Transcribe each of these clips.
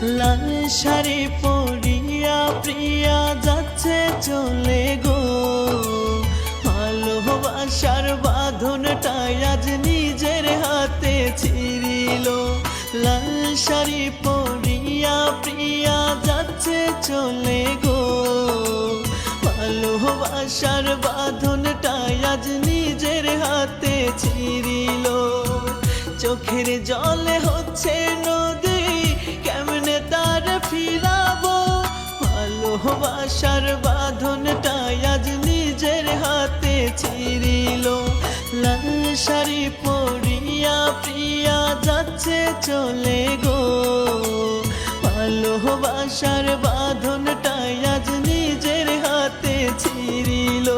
লাল শাড়ি পরিয়া প্রিয়া যাচ্ছে চলে গো, ভালোবাসার বাঁধনটাই আজ নিজের হাতে ছিঁড়িল। লাল শাড়ি পরিয়া প্রিয়া যাচ্ছে চলে গো, ভালোবাসার বাঁধনটাই আজ নিজের হাতে ছিঁড়িল। চোখের জলে হচ্ছে নদী, কেমনে তার ফিরাবো, ভালোবাসার বাঁধনটাই আজ নিজের হাতে ছিঁড়িল। লাল শাড়ি পরিয়া প্রিয়া যাচ্ছে চলে গো, ভালোবাসার বাঁধনটাই আজ নিজের হাতে ছিঁড়িল।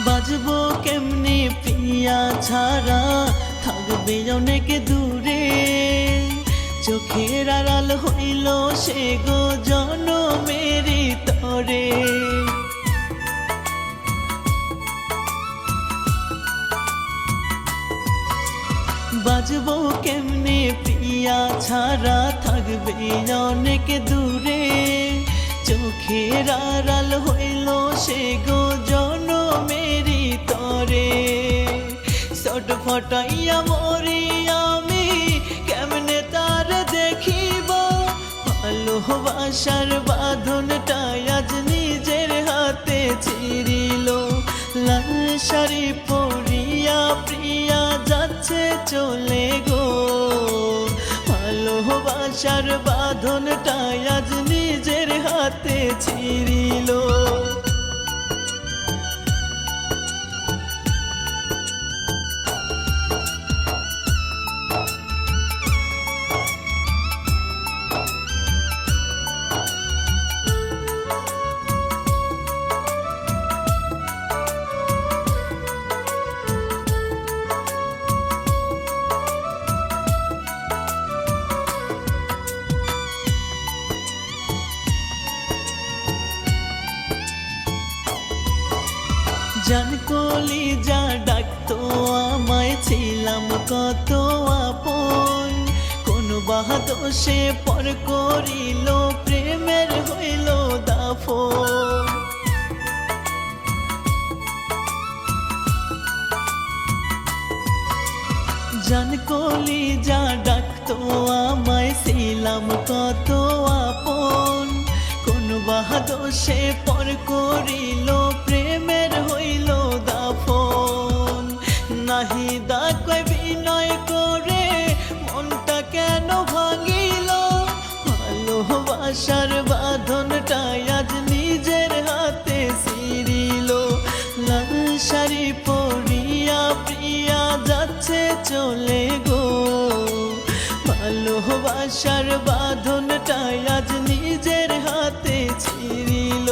বাজবো কেমনে প্রিয়া ছাড়া, থাকবে অনেক দূরে, চোখের আড়াল হইল সে গো জনমেরই তরে। বাজবো কেমনে প্রিয়া ছাড়া, থাকবে অনেক দূরে, চোখের আড়াল হইল সে গো জনমেরই তরে। ছট ফটাইয়া মরি আমি, কেমনে তার দেখিব, ভালোবাসার বাঁধনটাই আজ নিজের হাতে ছিঁড়িল। লাল শাড়ি পরিয়া প্রিয়া যাচ্ছে চলে গো, ভালোবাসার বাঁধনটাই আজ নিজের হাতে ছিঁড়িল। জান কলিজা ডাকতো আমায়, ছিলাম কত আপন, কোন বাহাদোষে পর করিল প্রেমের হইল দাফন। জান কলিজা ডাকতো আমায়, ছিলাম কত আপন, কোন বাহাদোষে পর করিল প্রেমের হইল দাফন। নাহিদা কয় বিনয় করে মনটা কেন ভাঙিল, ভালোবাসার বাঁধনটাই আজ নিজের হাতে ছিঁড়িল। লাল শাড়ি পরিয়া প্রিয়া যাচ্ছে চলে গো, ভালোবাসার বাঁধনটাই আজ নিজের হাতে ছিঁড়িল।